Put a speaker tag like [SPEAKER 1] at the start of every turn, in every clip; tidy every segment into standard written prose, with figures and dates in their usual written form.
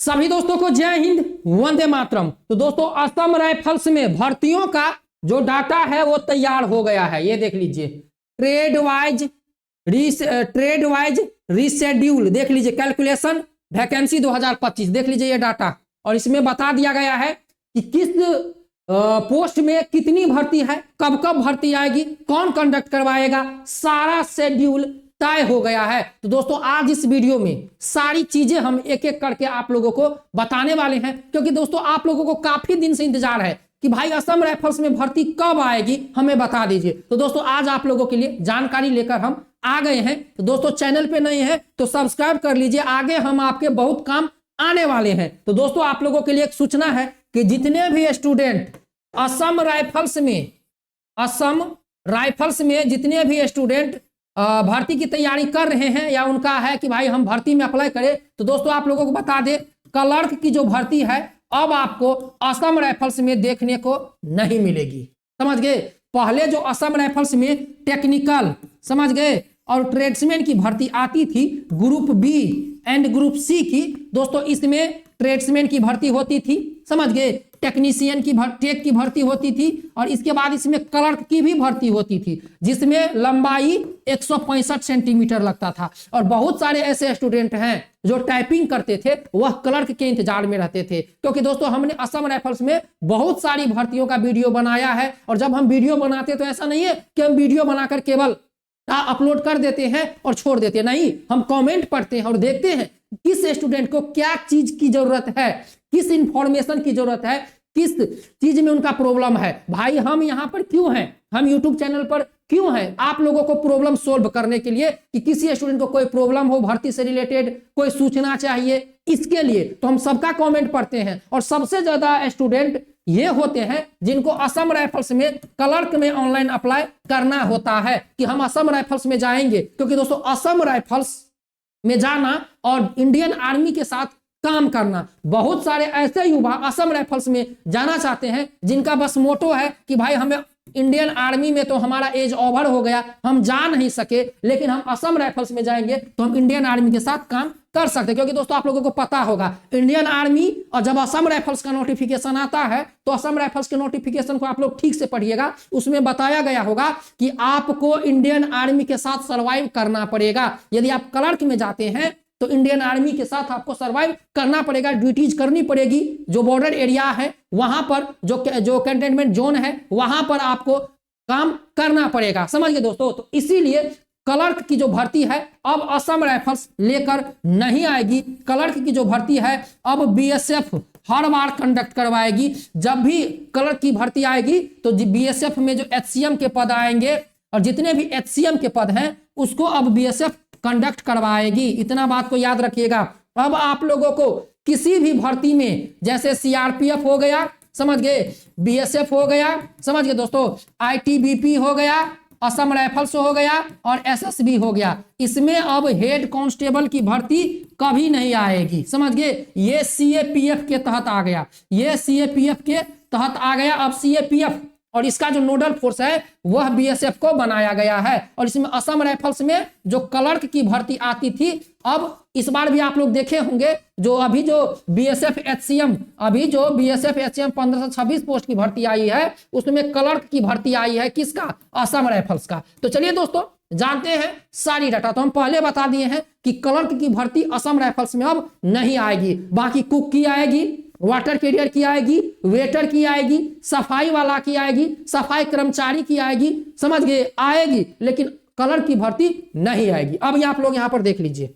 [SPEAKER 1] सभी दोस्तों को जय हिंद, वंदे मातरम। तो दोस्तों असम राइफल्स में भर्तियों का जो डाटा है वो तैयार हो गया है। ये देख लीजिए ट्रेड वाइज रिशेड्यूल, देख लीजिए कैलकुलेशन वैकेंसी 2025, देख लीजिए ये डाटा। और इसमें बता दिया गया है कि किस पोस्ट में कितनी भर्ती है, कब कब भर्ती आएगी, कौन कंडक्ट करवाएगा, सारा शेड्यूल तय हो गया है। तो दोस्तों आज इस वीडियो में सारी चीजें हम एक एक करके आप लोगों को बताने वाले हैं, क्योंकि दोस्तों आप लोगों को काफी दिन से इंतजार है कि भाई असम राइफल्स में भर्ती कब आएगी, हमें बता दीजिए। तो दोस्तों आज आप लोगों के लिए जानकारी लेकर हम आ गए हैं। तो दोस्तों चैनल पे नए हैं तो सब्सक्राइब कर लीजिए, आगे हम आपके बहुत काम आने वाले हैं। तो दोस्तों आप लोगों के लिए एक सूचना है कि जितने भी स्टूडेंट असम राइफल्स में जितने भी स्टूडेंट भर्ती की तैयारी कर रहे हैं या उनका है कि भाई हम भर्ती में अप्लाई करें, तो दोस्तों आप लोगों को बता दें क्लर्क की जो भर्ती है अब आपको असम राइफल्स में देखने को नहीं मिलेगी। समझ गए? पहले जो असम राइफल्स में टेक्निकल, समझ गए, और ट्रेड्समैन की भर्ती आती थी group B and group C की, दोस्तों इसमें ट्रेड्समैन की भर्ती होती थी, समझ गए, टेक्नीशियन की टेक की भर्ती होती थी, और इसके बाद इसमें क्लर्क की भी भर्ती होती थी जिसमें लंबाई 165 सेंटीमीटर लगता था। और बहुत सारे ऐसे स्टूडेंट हैं जो टाइपिंग करते थे, वह क्लर्क के इंतजार में रहते थे, क्योंकि दोस्तों हमने असम राइफल्स में बहुत सारी भर्तियों का वीडियो बनाया है। और जब हम वीडियो बनाते तो ऐसा नहीं है कि हम वीडियो बनाकर केवल अपलोड कर देते हैं और छोड़ देते हैं, नहीं, हम कमेंट पढ़ते हैं और देखते हैं किस स्टूडेंट को क्या चीज की जरूरत है, किस इंफॉर्मेशन की जरूरत है, किस चीज में उनका प्रॉब्लम है। भाई हम यहाँ पर क्यों हैं, हम यूट्यूब चैनल पर क्यों हैं? आप लोगों को प्रॉब्लम सोल्व करने के लिए, कि किसी स्टूडेंट को कोई प्रॉब्लम हो भर्ती से रिलेटेड, कोई सूचना चाहिए, इसके लिए तो हम सबका कमेंट पढ़ते हैं। और सबसे ज्यादा स्टूडेंट ये होते हैं जिनको असम राइफल्स में क्लर्क में ऑनलाइन अप्लाई करना होता है कि हम असम राइफल्स में जाएंगे, क्योंकि दोस्तों असम राइफल्स में जाना और इंडियन आर्मी के साथ काम करना, बहुत सारे ऐसे युवा असम राइफल्स में जाना चाहते हैं जिनका बस मोटो है कि भाई हमें इंडियन आर्मी में तो हमारा एज ओवर हो गया, हम जा नहीं सके, लेकिन हम असम राइफल्स में जाएंगे तो हम इंडियन आर्मी के साथ काम कर सकते हैं। क्योंकि दोस्तों आप लोगों को पता होगा इंडियन आर्मी और जब असम राइफल्स का नोटिफिकेशन आता है तो असम राइफल्स के नोटिफिकेशन को आप लोग ठीक से पढ़िएगा, उसमें बताया गया होगा कि आपको इंडियन आर्मी के साथ सर्वाइव करना पड़ेगा। यदि आप क्लर्क में जाते हैं तो इंडियन आर्मी के साथ आपको सर्वाइव करना पड़ेगा, ड्यूटीज करनी पड़ेगी, जो बॉर्डर एरिया है वहां पर, जो कंटेनमेंट जोन है वहां पर आपको काम करना पड़ेगा। समझ गए दोस्तों? तो इसीलिए क्लर्क की जो भर्ती है अब असम राइफल्स लेकर नहीं आएगी। क्लर्क की जो भर्ती है अब बीएसएफ हर बार कंडक्ट करवाएगी। जब भी क्लर्क की भर्ती आएगी तो बीएसएफ में जो एचसीएम के पद आएंगे और जितने भी एचसीएम के पद हैं उसको अब बीएसएफ कंडक्ट करवाएगी। इतना बात को याद रखिएगा। अब आप लोगों को किसी भी भर्ती में, जैसे सीआरपीएफ हो गया, समझ गए, बीएसएफ हो गया, समझ गए दोस्तों, आईटीबीपी हो गया, असम राइफल्स हो गया और एसएसबी हो गया, इसमें अब हेड कांस्टेबल की भर्ती कभी नहीं आएगी। समझ गए? ये सीएपीएफ के तहत आ गया, ये सीएपीएफ के तहत आ गया। अब सीएपीएफ और इसका जो नोडल फोर्स है वह बीएसएफ को बनाया गया है। और इसमें असम राइफल्स में जो क्लर्क की भर्ती आती थी, अब इस बार भी आप लोग देखे होंगे जो अभी जो बीएसएफ एचसीएम 1526 पोस्ट की भर्ती आई है, उसमें क्लर्क की भर्ती आई है किसका? असम राइफल्स का। तो चलिए दोस्तों जानते हैं सारी डाटा। तो हम पहले बता दिए हैं कि क्लर्क की भर्ती असम राइफल्स में अब नहीं आएगी, बाकी कुक की आएगी, वाटर कैरियर की आएगी, वेटर की आएगी, सफाई वाला की आएगी, सफाई कर्मचारी की आएगी, समझ गए, आएगी, लेकिन क्लर्क की भर्ती नहीं आएगी। अब आप लोग यहां पर देख लीजिए,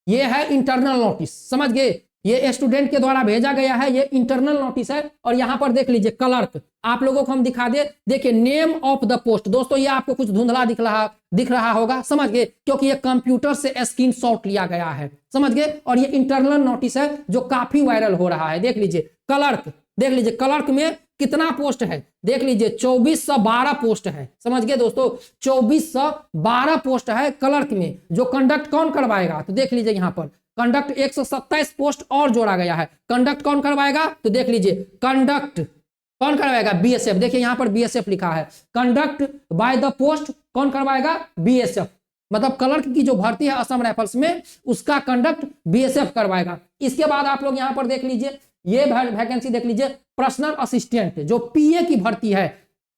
[SPEAKER 1] ये है इंटरनल नोटिस, समझ गए, ये स्टूडेंट के द्वारा भेजा गया है, ये इंटरनल नोटिस है। और यहां पर देख लीजिए क्लर्क, आप लोगों को हम दिखा दे, देखिए नेम ऑफ द पोस्ट। दोस्तों ये आपको कुछ धुंधला दिख रहा होगा, समझ गए, क्योंकि ये कंप्यूटर से स्क्रीनशॉट लिया गया है, समझ गए। और ये इंटरनल नोटिस है जो काफी वायरल हो रहा है। देख लीजिए क्लर्क, देख लीजिए क्लर्क में कितना पोस्ट है, देख लीजिए 2412 पोस्ट है। समझ गए दोस्तों, 2412 पोस्ट है क्लर्क में। जो कंडक्ट कौन करवाएगा? तो देख लीजिए यहाँ पर कंडक्ट 127 पोस्ट और जोड़ा गया है। कंडक्ट कौन करवाएगा? तो देख लीजिए कंडक्ट कौन करवाएगा? बीएसएफ। देखिए यहाँ पर बीएसएफ लिखा है, कंडक्ट बाय द पोस्ट कौन करवाएगा? बीएसएफ। मतलब क्लर्क की जो भर्ती है असम राइफल्स में, उसका कंडक्ट बीएसएफ करवाएगा। इसके बाद आप लोग यहां पर देख लीजिए, ये वैकेंसी देख लीजिए, पर्सनल असिस्टेंट जो पीए की भर्ती है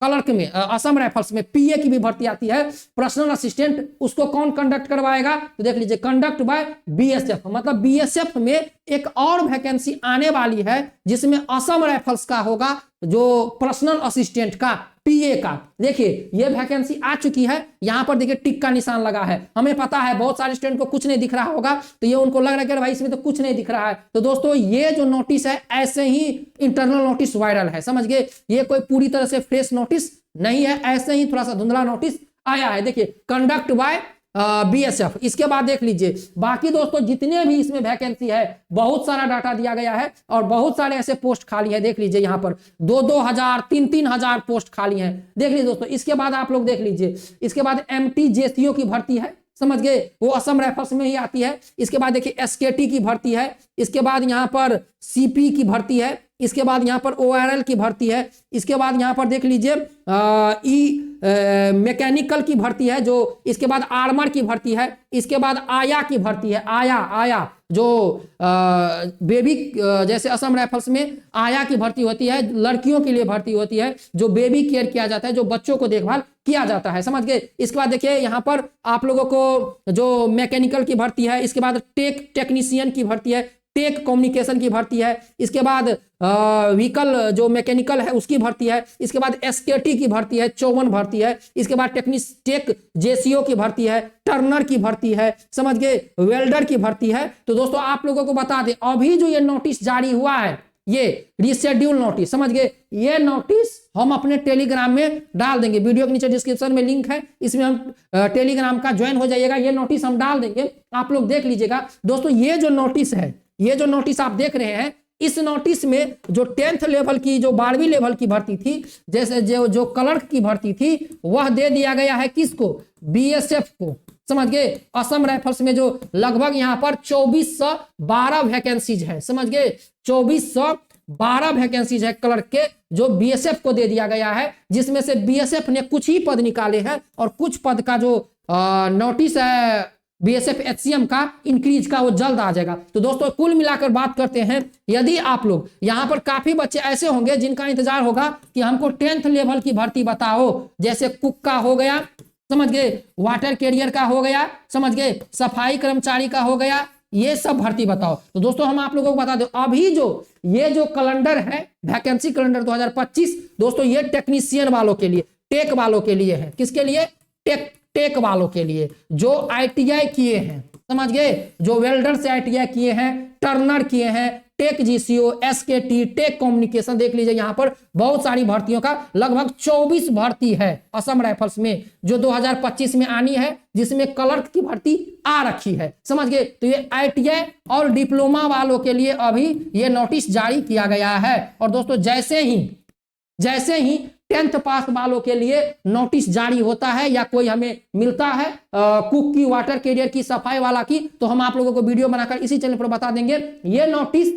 [SPEAKER 1] क्लर्क में, असम राइफल्स में पीए की भी भर्ती आती है, पर्सनल असिस्टेंट, उसको कौन कंडक्ट करवाएगा? तो देख लीजिए, कंडक्ट बाय बीएसएफ। मतलब बीएसएफ में एक और वैकेंसी आने वाली है जिसमें असम राइफल्स का होगा जो पर्सनल असिस्टेंट का, पीए का। देखिए ये वैकेंसी आ चुकी है, यहां पर देखिए टिक का निशान लगा है। हमें पता है बहुत सारे स्टूडेंट को कुछ नहीं दिख रहा होगा, तो ये उनको लग रहा है कि भाई इसमें तो कुछ नहीं दिख रहा है। तो दोस्तों ये जो नोटिस है ऐसे ही इंटरनल नोटिस वायरल है, समझ गए, ये कोई पूरी तरह से फ्रेश नोटिस नहीं है, ऐसे ही थोड़ा सा धुंधला नोटिस आया है। देखिए कंडक्ट बाय बीएसएफ। इसके बाद देख लीजिए बाकी दोस्तों जितने भी इसमें वैकेंसी है, बहुत सारा डाटा दिया गया है और बहुत सारे ऐसे पोस्ट खाली है। देख लीजिए यहाँ पर 2-2 हजार 3-3 हजार पोस्ट खाली हैं। देख लीजिए दोस्तों, इसके बाद आप लोग देख लीजिए, इसके बाद एमटीजेसीओ की भर्ती है, समझ गए, वो असम राइफल्स में ही आती है। इसके बाद देखिए एसकेटी की भर्ती है, इसके बाद यहाँ पर सीपी की भर्ती है, इसके बाद यहाँ पर ओआरएल की भर्ती है, इसके बाद यहाँ पर देख लीजिए मैकेनिकल की भर्ती है जो, इसके बाद आर्मर की भर्ती है, इसके बाद आया की भर्ती है, आया जो बेबी, जैसे असम राइफल्स में आया की भर्ती होती है, लड़कियों के लिए भर्ती होती है, जो बेबी केयर किया जाता है, जो बच्चों को देखभाल किया जाता है, समझ गए। इसके बाद देखिए यहाँ पर आप लोगों को जो मैकेनिकल की भर्ती है, इसके बाद टेक्नीशियन की भर्ती है, टेक कम्युनिकेशन की भर्ती है, इसके बाद व्हीकल जो मैकेनिकल है उसकी भर्ती है, इसके बाद एसकेटी की भर्ती है, 54 भर्ती है, इसके बाद टेक जेसीओ की भर्ती है, टर्नर की भर्ती है, समझ गए, वेल्डर की भर्ती है। तो दोस्तों आप लोगों को बता दें, अभी जो ये नोटिस जारी हुआ है, ये रिशेड्यूल नोटिस, समझ गए, ये नोटिस हम अपने टेलीग्राम में डाल देंगे, वीडियो के नीचे डिस्क्रिप्शन में लिंक है, इसमें हम टेलीग्राम का ज्वाइन हो जाइएगा, ये नोटिस हम डाल देंगे, आप लोग देख लीजिएगा। दोस्तों ये जो नोटिस है, ये जो नोटिस आप देख रहे हैं, इस नोटिस में जो 10th लेवल की, जो 12वीं लेवल की भर्ती थी, जैसे जो क्लर्क की भर्ती थी, वह दे दिया गया है किसको? बीएसएफ को, समझ गए। असम राइफल्स में जो लगभग यहाँ पर 2412 वैकेंसीज है, समझ गए, 2412 वैकेंसीज है क्लर्क के, जो बीएसएफ को दे दिया गया है, जिसमें से बीएसएफ ने कुछ ही पद निकाले हैं और कुछ पद का जो नोटिस है बीएसएफ एचसीएम का इंक्रीज का, वो जल्द आ जाएगा। तो दोस्तों कुल मिलाकर बात करते हैं, यदि आप लोग यहाँ पर काफी बच्चे ऐसे होंगे जिनका इंतजार होगा कि हमको 10th लेवल की भर्ती बताओ, जैसे कुक का हो गया, समझ गए, वाटर कैरियर का हो गया, समझ गए, सफाई कर्मचारी का हो गया, ये सब भर्ती बताओ। तो दोस्तों हम आप लोगों को बता दो, अभी जो ये जो कैलेंडर है, वैकेंसी कैलेंडर 2025, दोस्तों ये टेक्नीशियन वालों के लिए, टेक वालों के लिए है। किसके लिए? टेक वालों के लिए, जो आईटीआई किए हैं, समझ गए, जो वेल्डर से आईटीआई किए हैं, टर्नर किए हैं, टेक जीसीओ, एसकेटी, टेक कम्युनिकेशन। देख लीजिए यहाँ पर बहुत सारी भर्तियों का लगभग 24 भर्ती है असम राइफल्स में, जो 2025 में आनी है, जिसमें क्लर्क की भर्ती आ रखी है, समझ गए। तो ये आईटीआई और डिप्लोमा वालों के लिए अभी ये नोटिस जारी किया गया है। और दोस्तों जैसे ही 10th पास वालों के लिए नोटिस जारी होता है या कोई हमें मिलता है कुक की, वाटर कैरियर की, सफाई वाला की, तो हम आप लोगों को वीडियो बनाकर इसी चैनल पर बता देंगे। ये नोटिस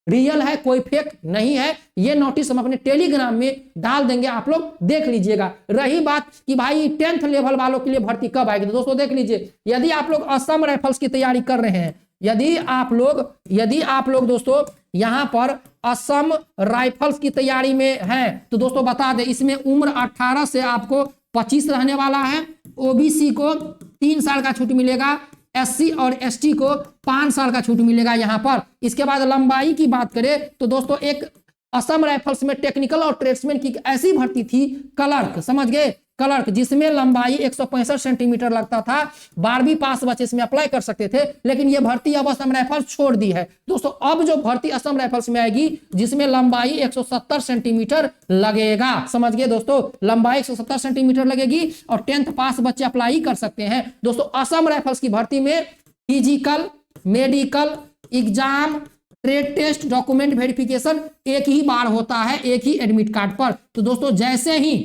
[SPEAKER 1] रियल है, कोई फेक नहीं है, ये नोटिस हम अपने टेलीग्राम में डाल देंगे, आप लोग देख लीजिएगा। रही बात कि भाई 10th लेवल वालों के लिए भर्ती कब आएगी, तो दोस्तों देख लीजिए, यदि आप लोग असम राइफल्स की तैयारी कर रहे हैं, यदि आप लोग दोस्तों यहां पर असम राइफल्स की तैयारी में हैं, तो दोस्तों बता दें, इसमें उम्र 18 से आपको 25 रहने वाला है, ओबीसी को 3 साल का छूट मिलेगा, एससी और एसटी को 5 साल का छूट मिलेगा यहाँ पर। इसके बाद लंबाई की बात करें तो दोस्तों एक असम राइफल्स में टेक्निकल और ट्रेड्समैन की ऐसी भर्ती थी, क्लर्क, समझ गए, क्लर्क, जिसमें लंबाई 165 सेंटीमीटर लगता था। 12वीं पास बच्चे इसमें अप्लाई कर सकते थे, लेकिन यह भर्ती अब असम राइफल्स छोड़ दी है। दोस्तों अब जो भर्ती असम राइफल्स में आएगी, जिसमें लंबाई 170 सेंटीमीटर लगेगा, समझ गए दोस्तों, लंबाई 170 सेंटीमीटर लगेगी और 10th पास बच्चे अप्लाई कर सकते हैं। दोस्तों असम राइफल्स की भर्ती में physical, medical exam, trade test, document verification एक ही बार होता है, एक ही एडमिट कार्ड पर। तो दोस्तों जैसे ही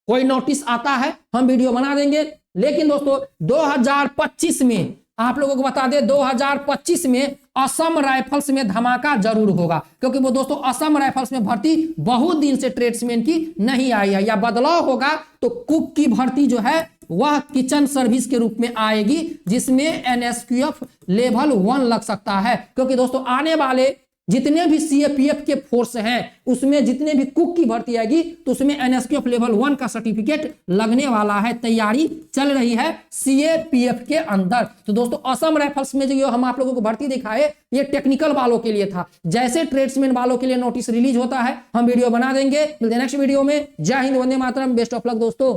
[SPEAKER 1] कोई नोटिस आता है हम वीडियो बना देंगे, लेकिन दोस्तों 2025 में आप लोगों को बता दें, 2025 में असम राइफल्स में धमाका जरूर होगा, क्योंकि वो दोस्तों असम राइफल्स में भर्ती बहुत दिन से ट्रेड्समैन की नहीं आई है, या बदलाव होगा तो कुक की भर्ती जो है वह किचन सर्विस के रूप में आएगी, जिसमें एनएसक्यूएफ लेवल 1 लग सकता है। क्योंकि दोस्तों आने वाले जितने भी सीएपीएफ के फोर्स हैं उसमें जितने भी कुक की भर्ती आएगी तो उसमें एनएसक्यूएफ लेवल 1 का सर्टिफिकेट लगने वाला है। तैयारी चल रही है सीएपीएफ के अंदर। तो दोस्तों असम राइफल्स में जो हम आप लोगों को भर्ती दिखाए ये टेक्निकल वालों के लिए था। जैसे ट्रेड्समैन वालों के लिए नोटिस रिलीज होता है हम वीडियो बना देंगे। मिलते हैं नेक्स्ट वीडियो में। जय Hind, Vande Mataram, best of luck दोस्तों।